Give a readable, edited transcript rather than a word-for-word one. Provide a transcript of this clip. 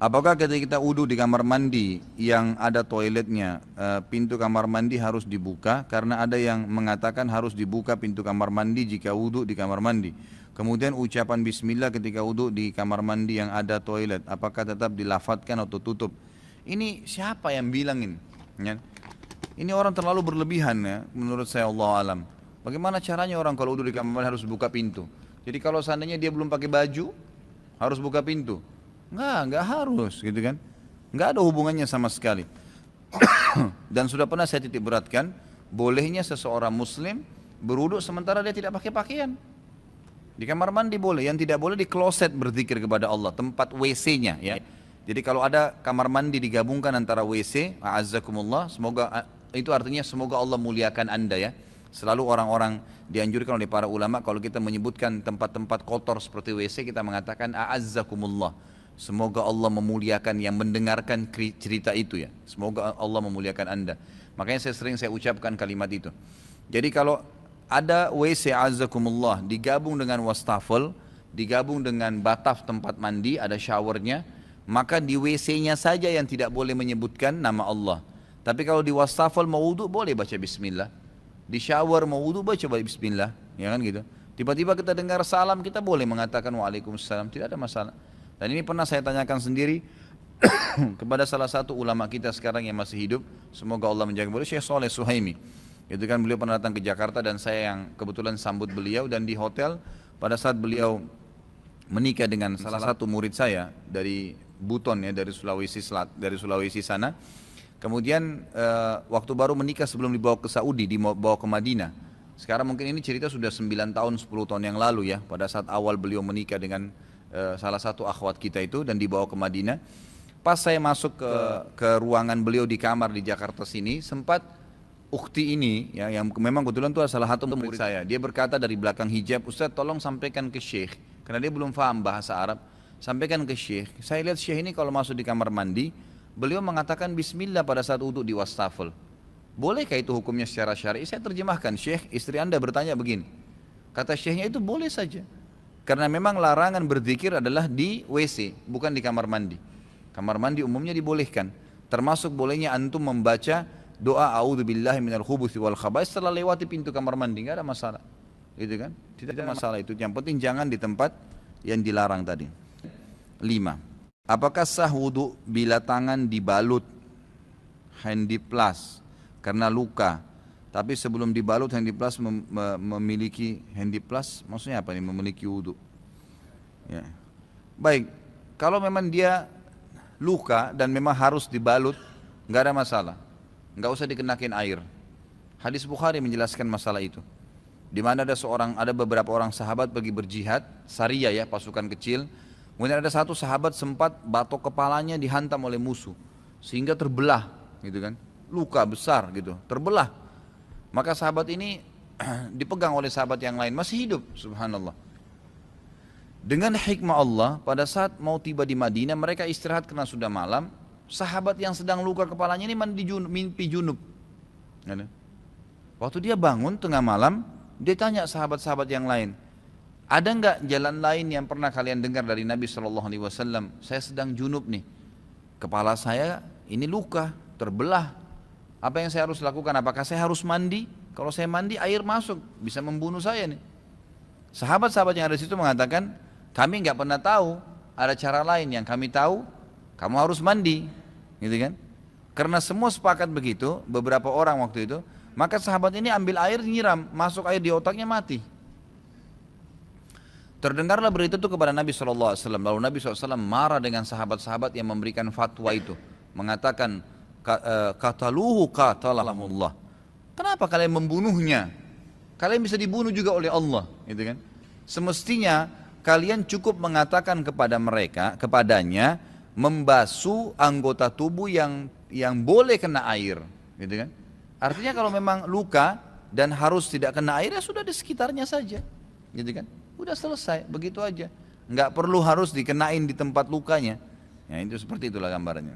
Apakah ketika kita wudhu di kamar mandi yang ada toiletnya, pintu kamar mandi harus dibuka? Karena ada yang mengatakan harus dibuka pintu kamar mandi jika wudhu di kamar mandi. Kemudian ucapan bismillah ketika wudhu di kamar mandi yang ada toilet, apakah tetap dilafadzkan atau tutup? Ini siapa yang bilang ini? Ya. Ini orang terlalu berlebihan ya, menurut saya Allah alam. Bagaimana caranya orang kalau wudhu di kamar mandi harus buka pintu? Jadi kalau seandainya dia belum pakai baju, harus buka pintu. Enggak harus gitu kan. Enggak ada hubungannya sama sekali. Dan sudah pernah saya titik beratkan, bolehnya seseorang muslim berwudu sementara dia tidak pakai pakaian. Di kamar mandi boleh, yang tidak boleh di kloset berzikir kepada Allah, tempat WC-nya ya. Jadi kalau ada kamar mandi digabungkan antara WC, a'azzakumullah, semoga itu artinya semoga Allah muliakan Anda ya. Selalu orang-orang dianjurkan oleh para ulama kalau kita menyebutkan tempat-tempat kotor seperti WC kita mengatakan a'azzakumullah. Semoga Allah memuliakan yang mendengarkan cerita itu ya. Semoga Allah memuliakan Anda. Makanya saya ucapkan kalimat itu. Jadi kalau ada WC a'azzakumullah digabung dengan wastafel, digabung dengan bataf tempat mandi, ada showernya, maka di WC-nya saja yang tidak boleh menyebutkan nama Allah. Tapi kalau di wastafel mau wudu boleh baca bismillah. Di shower mau wudu baca bismillah, ya kan gitu. Tiba-tiba kita dengar salam, kita boleh mengatakan waalaikumsalam, tidak ada masalah. Dan ini pernah saya tanyakan sendiri kepada salah satu ulama kita sekarang yang masih hidup, semoga Allah menjaga beliau, Syekh Saleh Suhaimi. Itu kan beliau pernah datang ke Jakarta dan saya yang kebetulan sambut beliau, dan di hotel pada saat beliau menikah dengan salah satu murid saya dari Buton ya, dari Sulawesi sana. Kemudian waktu baru menikah sebelum dibawa ke Saudi, dibawa ke Madinah. Sekarang mungkin ini cerita sudah 9 tahun, 10 tahun yang lalu ya, pada saat awal beliau menikah dengan salah satu akhwat kita itu dan dibawa ke Madinah. Pas saya masuk ke ruangan beliau di kamar di Jakarta sini, sempat ukhti ini ya, yang memang kebetulan itu salah satu murid saya. Dia berkata dari belakang hijab, Ustaz tolong sampaikan ke Syekh, karena dia belum paham bahasa Arab. Sampaikan ke Syekh, saya lihat Syekh ini kalau masuk di kamar mandi, beliau mengatakan bismillah pada saat wudhu di wastafel. Bolehkah itu hukumnya secara syar'i? Saya terjemahkan, Syekh istri Anda bertanya begini. Kata Syekhnya itu boleh saja. Karena memang larangan berzikir adalah di WC, bukan di kamar mandi. Kamar mandi umumnya dibolehkan. Termasuk bolehnya antum membaca doa a'udzubillahi minal khubuthi wal khaba'is setelah lewati pintu kamar mandi, enggak ada masalah. Gitu kan? Tidak ada masalah itu. Yang penting jangan di tempat yang dilarang tadi. 5. Apakah sah wudu bila tangan dibalut handiplas karena luka? Tapi sebelum dibalut handiplas memiliki handiplas, maksudnya apa nih memiliki wudu? Ya. Baik, kalau memang dia luka dan memang harus dibalut, nggak ada masalah, nggak usah dikenakin air. Hadis Bukhari menjelaskan masalah itu. Di mana ada beberapa orang sahabat pergi berjihad, Sariyah ya, pasukan kecil. Kemudian ada satu sahabat sempat batok kepalanya dihantam oleh musuh, sehingga terbelah, gitu kan? Luka besar gitu, terbelah. Maka sahabat ini dipegang oleh sahabat yang lain, masih hidup, subhanallah. Dengan hikmah Allah, pada saat mau tiba di Madinah, mereka istirahat karena sudah malam. Sahabat yang sedang luka kepalanya ini mimpi junub. Waktu dia bangun tengah malam, dia tanya sahabat-sahabat yang lain, ada enggak jalan lain yang pernah kalian dengar dari Nabi SAW? Saya sedang junub nih, kepala saya ini luka, terbelah. Apa yang saya harus lakukan? Apakah saya harus mandi? Kalau saya mandi air masuk, bisa membunuh saya nih. Sahabat-sahabat yang ada di situ mengatakan, kami nggak pernah tahu ada cara lain, yang kami tahu kamu harus mandi, gitu kan? Karena semua sepakat begitu, beberapa orang waktu itu, maka sahabat ini ambil air nyiram, masuk air di otaknya mati. Terdengarlah berita itu kepada Nabi SAW. Lalu Nabi SAW marah dengan sahabat-sahabat yang memberikan fatwa itu, mengatakan, kataluhu qatalahumullah. Kenapa kalian membunuhnya? Kalian bisa dibunuh juga oleh Allah, gitu kan? Semestinya kalian cukup mengatakan kepadanya membasuh anggota tubuh yang boleh kena air, gitu kan? Artinya kalau memang luka dan harus tidak kena air, ya sudah di sekitarnya saja, gitu kan? Udah selesai, begitu aja. Nggak perlu harus dikenain di tempat lukanya. Ya itu seperti itulah gambarnya.